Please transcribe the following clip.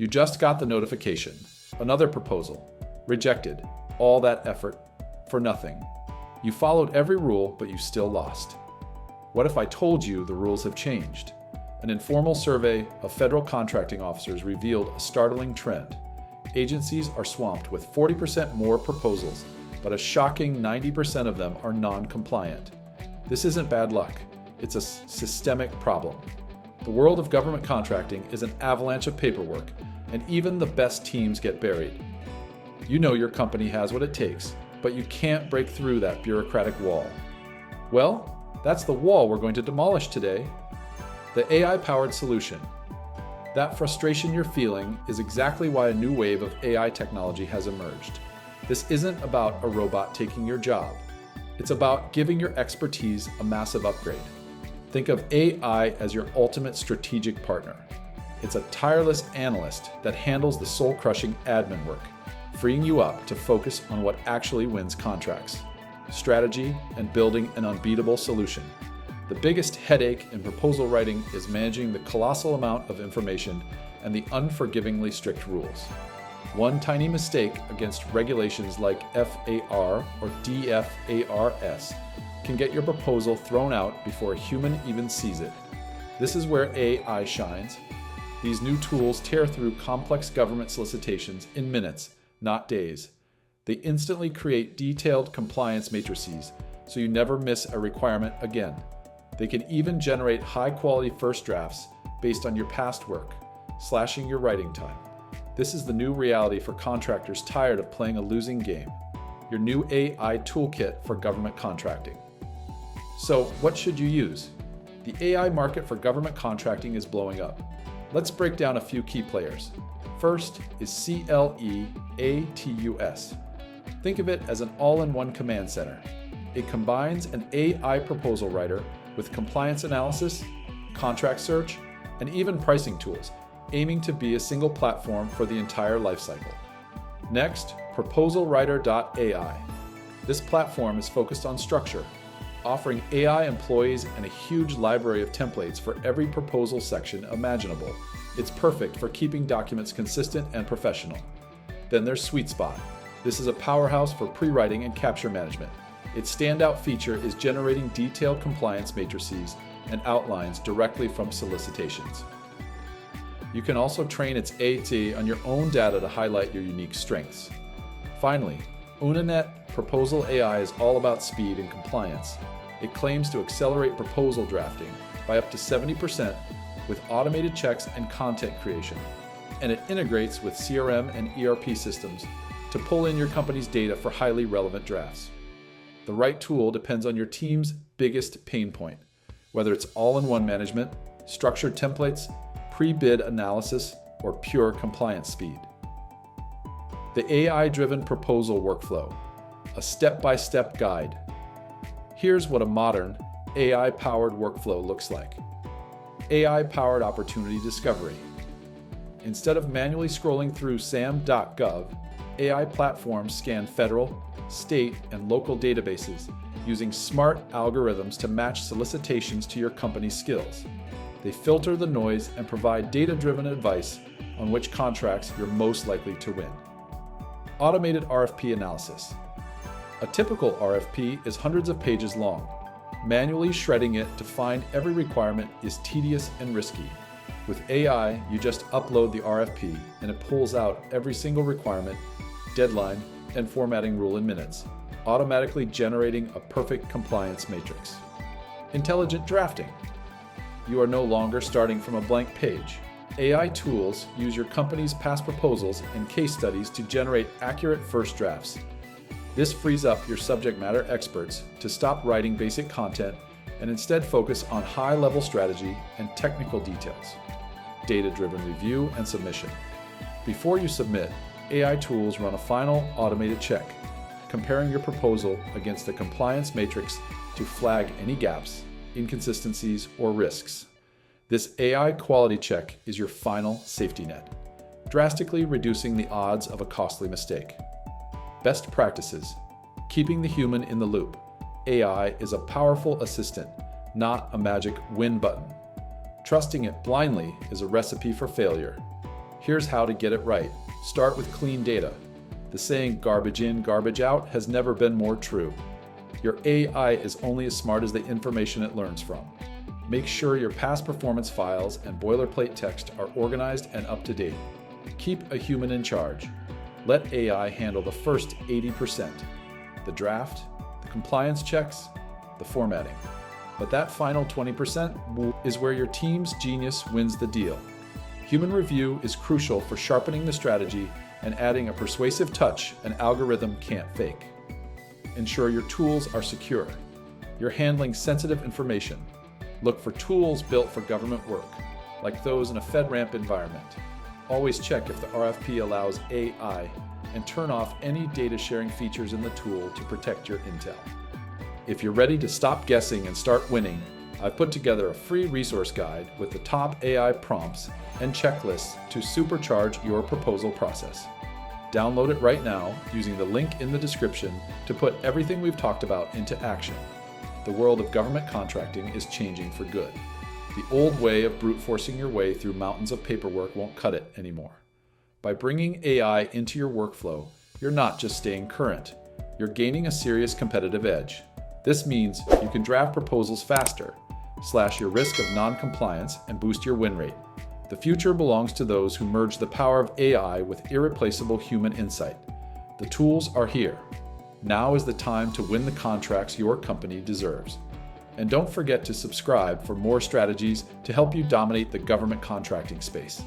You just got the notification. Another proposal. Rejected. All that effort for nothing. You followed every rule, but you still lost. What if I told you the rules have changed? An informal survey of federal contracting officers revealed a startling trend. Agencies are swamped with 40% more proposals, but a shocking 90% of them are non-compliant. This isn't bad luck. It's a systemic problem. The world of government contracting is an avalanche of paperwork, and even the best teams get buried. You know your company has what it takes, but you can't break through that bureaucratic wall. Well, that's the wall we're going to demolish today. The AI-powered solution. That frustration you're feeling is exactly why a new wave of AI technology has emerged. This isn't about a robot taking your job. It's about giving your expertise a massive upgrade. Think of AI as your ultimate strategic partner. It's a tireless analyst that handles the soul-crushing admin work, freeing you up to focus on what actually wins contracts: strategy and building an unbeatable solution. The biggest headache in proposal writing is managing the colossal amount of information and the unforgivingly strict rules. One tiny mistake against regulations like FAR or DFARS can get your proposal thrown out before a human even sees it. This is where AI shines. These new tools tear through complex government solicitations in minutes, not days. They instantly create detailed compliance matrices, so you never miss a requirement again. They can even generate high-quality first drafts based on your past work, slashing your writing time. This is the new reality for contractors tired of playing a losing game. Your new AI toolkit for government contracting. So, what should you use? The AI market for government contracting is blowing up. Let's break down a few key players. First is CLEATUS. Think of it as an all-in-one command center. It combines an AI proposal writer with compliance analysis, contract search, and even pricing tools, aiming to be a single platform for the entire lifecycle. Next, proposalwriter.ai. This platform is focused on structure, offering AI employees and a huge library of templates for every proposal section imaginable. It's perfect for keeping documents consistent and professional. Then there's SweetSpot. This is a powerhouse for pre-writing and capture management. Its standout feature is generating detailed compliance matrices and outlines directly from solicitations. You can also train its AT on your own data to highlight your unique strengths. Finally, Unanet Proposal AI is all about speed and compliance. It claims to accelerate proposal drafting by up to 70% with automated checks and content creation, and it integrates with CRM and ERP systems to pull in your company's data for highly relevant drafts. The right tool depends on your team's biggest pain point, whether it's all-in-one management, structured templates, pre-bid analysis, or pure compliance speed. The AI-driven proposal workflow, a step-by-step guide. Here's what a modern, AI-powered workflow looks like. AI-powered opportunity discovery. Instead of manually scrolling through sam.gov, AI platforms scan federal, state, and local databases using smart algorithms to match solicitations to your company's skills. They filter the noise and provide data-driven advice on which contracts you're most likely to win. Automated RFP analysis. A typical RFP is hundreds of pages long. Manually shredding it to find every requirement is tedious and risky. With AI, you just upload the RFP and it pulls out every single requirement, deadline, and formatting rule in minutes, automatically generating a perfect compliance matrix. Intelligent drafting. You are no longer starting from a blank page. AI tools use your company's past proposals and case studies to generate accurate first drafts. This frees up your subject matter experts to stop writing basic content and instead focus on high-level strategy and technical details. Data-driven review and submission. Before you submit, AI tools run a final automated check, comparing your proposal against the compliance matrix to flag any gaps, inconsistencies, or risks. This AI quality check is your final safety net, drastically reducing the odds of a costly mistake. Best practices. Keeping the human in the loop. AI is a powerful assistant, not a magic win button. Trusting it blindly is a recipe for failure. Here's how to get it right. Start with clean data. The saying garbage in, garbage out has never been more true. Your AI is only as smart as the information it learns from. Make sure your past performance files and boilerplate text are organized and up to date. Keep a human in charge. Let AI handle the first 80%, the draft, the compliance checks, the formatting. But that final 20% is where your team's genius wins the deal. Human review is crucial for sharpening the strategy and adding a persuasive touch an algorithm can't fake. Ensure your tools are secure. You're handling sensitive information. Look for tools built for government work, like those in a FedRAMP environment. Always check if the RFP allows AI and turn off any data sharing features in the tool to protect your intel. If you're ready to stop guessing and start winning, I've put together a free resource guide with the top AI prompts and checklists to supercharge your proposal process. Download it right now using the link in the description to put everything we've talked about into action. The world of government contracting is changing for good. The old way of brute forcing your way through mountains of paperwork won't cut it anymore. By bringing AI into your workflow, you're not just staying current, you're gaining a serious competitive edge. This means you can draft proposals faster, slash your risk of non-compliance, and boost your win rate. The future belongs to those who merge the power of AI with irreplaceable human insight. The tools are here. Now is the time to win the contracts your company deserves. And don't forget to subscribe for more strategies to help you dominate the government contracting space.